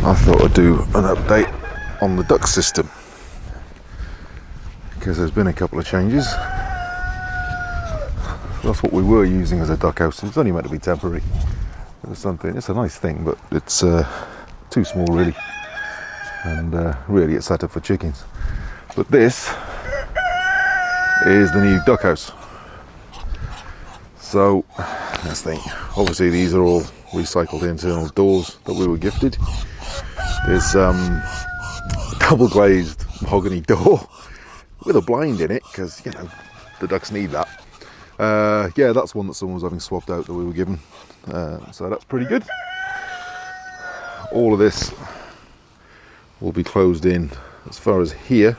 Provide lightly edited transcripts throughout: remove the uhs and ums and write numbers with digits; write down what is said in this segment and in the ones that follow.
I thought I'd do an update on the duct system because there's been a couple of changes. That's what we were using as a duck house. It's only meant to be temporary. It's a nice thing, but it's too small really, and really it's set up for chickens. But this is the new duck house. So let's think. Obviously these are all recycled internal doors that we were gifted. There's double glazed mahogany door with a blind in it because, you know, the ducks need that. Yeah, that's one that someone was having swapped out that we were given. So that's pretty good. All of this will be closed in as far as here.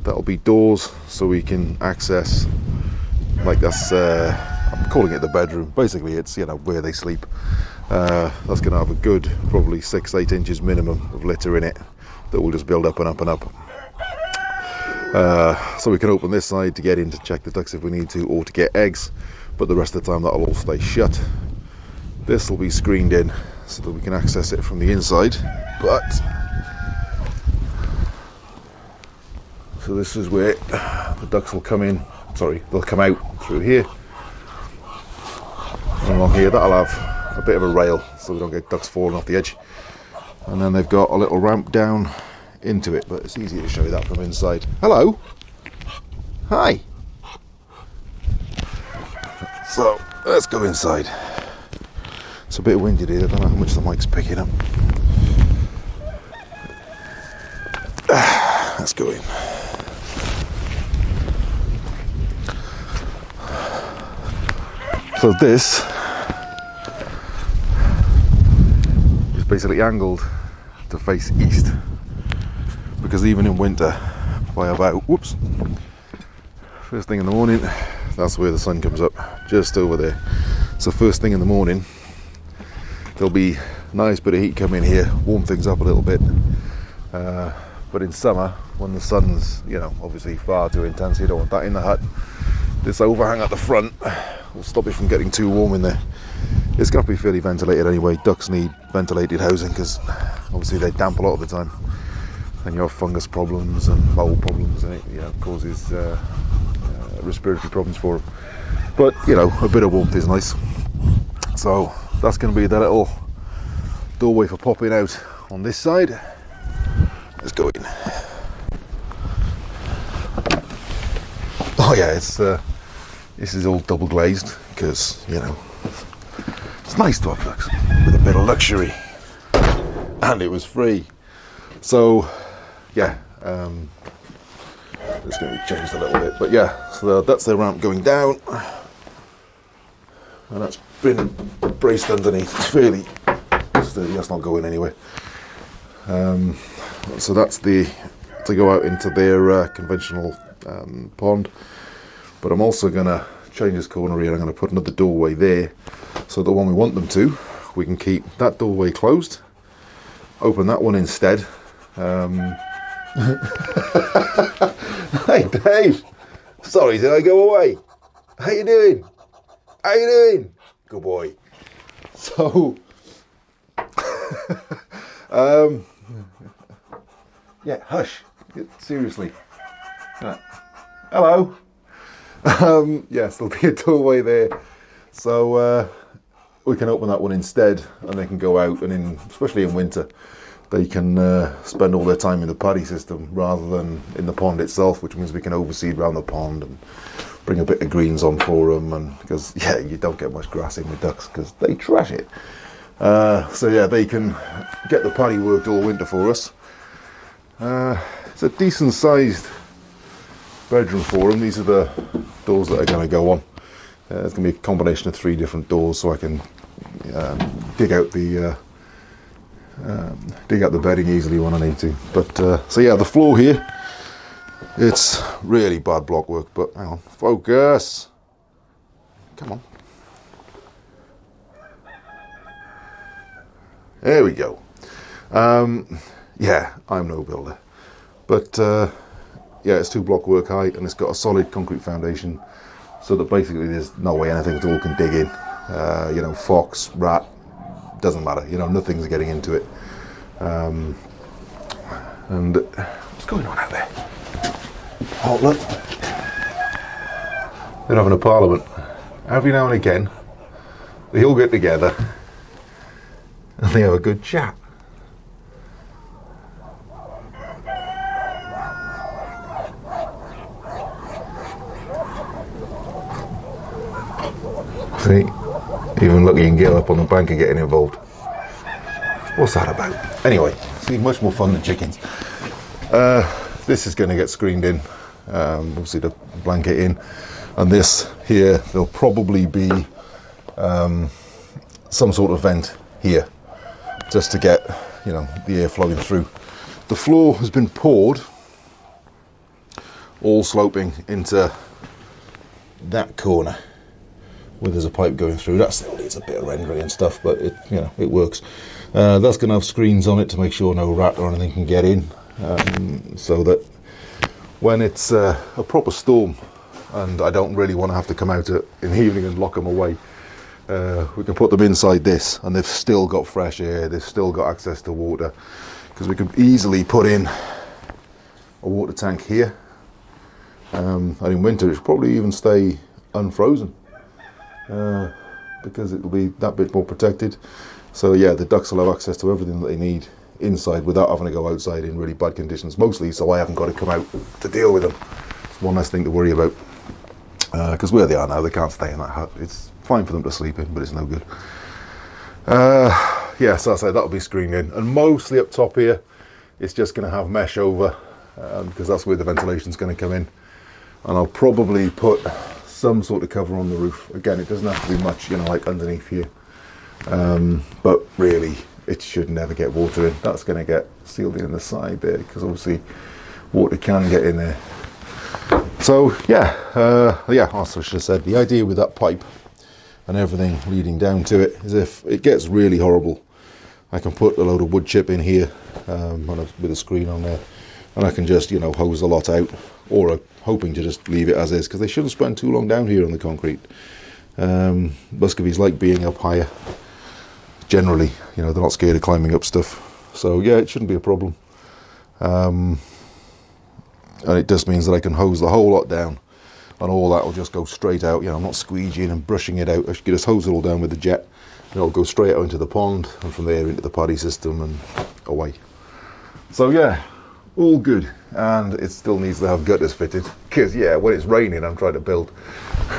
That'll be doors so we can access, like that's, I'm calling it the bedroom. Basically it's, you know, where they sleep. That's going to have a good probably 6-8 inches minimum of litter in it that will just build up and up and up. So we can open this side to get in to check the ducks if we need to, or to get eggs, but the rest of the time that'll all stay shut. This will be screened in so that we can access it from the inside. But so this is where the ducks will come in. Sorry, they'll come out through here. And along here that'll have a bit of a rail so we don't get ducks falling off the edge. And then they've got a little ramp down into it, but it's easier to show you that from inside. Hello. Hi. So let's go inside. It's a bit windy here. I don't know how much the mic's picking up. Let's go in. So this is basically angled to face east, because even in winter, by about, first thing in the morning, that's where the sun comes up, just over there. So first thing in the morning, there'll be a nice bit of heat come in here, warm things up a little bit. But in summer, when the sun's, you know, obviously far too intense, you don't want that in the hut. This overhang at the front will stop it from getting too warm in there. It's got to be fairly ventilated anyway. Ducks need ventilated housing because obviously they're damp a lot of the time, and you have fungus problems and mold problems, and it, you know, causes respiratory problems for them. But you know, a bit of warmth is nice. So that's going to be the little doorway for popping out on this side. Let's go in. Oh yeah, it's this is all double glazed because, you know, it's nice to have ducks with a bit of luxury, and it was free. So yeah, it's going to be changed a little bit, but yeah, so that's the ramp going down, and that's been braced underneath. It's fairly sturdy, that's not going anywhere. So that's to go out into their conventional pond. But I'm also going to change this corner here. I'm going to put another doorway there, so that when we want them to, we can keep that doorway closed, open that one instead. Hey Dave, sorry, did I go away? How you doing? How you doing? Good boy. So yeah, hush, seriously. Hello. Yes, there'll be a doorway there, so we can open that one instead, and they can go out, and especially in winter, they can spend all their time in the padi system rather than in the pond itself, which means we can overseed around the pond and bring a bit of greens on for them, and because yeah, you don't get much grass in with ducks because they trash it. So yeah, they can get the padi worked all winter for us. It's a decent sized bedroom for them. These are the doors that are going to go on. It's going to be a combination of 3 different doors, so I can dig out the bedding easily when I need to. But so yeah, the floor here, it's really bad block work, but hang on, focus, come on, there we go. Yeah, I'm no builder, but yeah, it's 2 block work height, and it's got a solid concrete foundation, so that basically there's no way anything at all can dig in. You know, fox, rat, doesn't matter, you know, nothing's getting into it. And what's going on out there? Oh, look. They're having a parliament. Every now and again, they all get together and they have a good chat. See? Even look, you can get up on the bank and getting involved. What's that about? Anyway, see, much more fun than chickens. This is going to get screened in, obviously the blanket in, and this here, there'll probably be some sort of vent here, just to get, you know, the air flowing through. The floor has been poured, all sloping into that corner, where there's a pipe going through. That still needs a bit of rendering and stuff, but it, you know, it works. That's going to have screens on it to make sure no rat or anything can get in, so that when it's a proper storm and I don't really want to have to come out in the evening and lock them away, we can put them inside this, and they've still got fresh air, they've still got access to water, because we can easily put in a water tank here, and in winter it'll probably even stay unfrozen, because it'll be that bit more protected. So yeah, the ducks will have access to everything that they need inside without having to go outside in really bad conditions, mostly so I haven't got to come out to deal with them. It's one less thing to worry about, because where they are now, they can't stay in that hut. It's fine for them to sleep in, but it's no good. Yeah, so I say that'll be screened in, and mostly up top here it's just going to have mesh over, because that's where the ventilation's going to come in, and I'll probably put some sort of cover on the roof. Again, it doesn't have to be much, you know, like underneath here, but really it should never get water in. That's going to get sealed in the side there, because obviously water can get in there. So yeah, also I should have said, the idea with that pipe and everything leading down to it is, if it gets really horrible, I can put a load of wood chip in here, with a screen on there, and I can just, you know, hose the lot out, or I'm hoping to just leave it as is, because they shouldn't spend too long down here on the concrete. Muscovies like being up higher. Generally, you know, they're not scared of climbing up stuff. So yeah, it shouldn't be a problem. And it just means that I can hose the whole lot down, and all that will just go straight out. You know, I'm not squeegeeing and brushing it out. I should just hose it all down with the jet, and it'll go straight out into the pond, and from there into the padi system and away. So yeah, all good. And it still needs to have gutters fitted, because yeah, when it's raining I'm trying to build.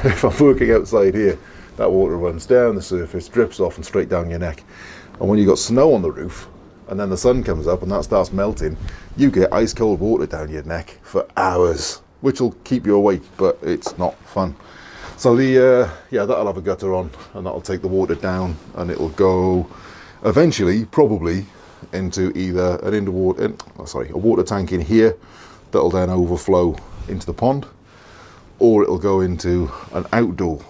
If I'm working outside here, that water runs down the surface, drips off and straight down your neck. And when you've got snow on the roof, and then the sun comes up and that starts melting, you get ice cold water down your neck for hours, which will keep you awake, but it's not fun. So yeah, that'll have a gutter on, and that'll take the water down, and it'll go eventually probably into either a water tank in here that'll then overflow into the pond, or it'll go into an outdoor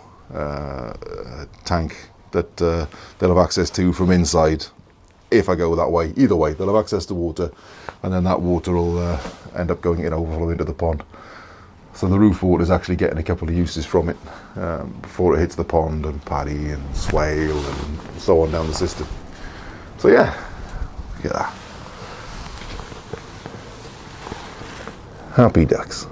tank that they'll have access to from inside. If I go that way, either way, they'll have access to water, and then that water will end up going in overflow into the pond. So the roof water is actually getting a couple of uses from it before it hits the pond and paddy and swale and so on down the system. So yeah, look at that. Happy ducks.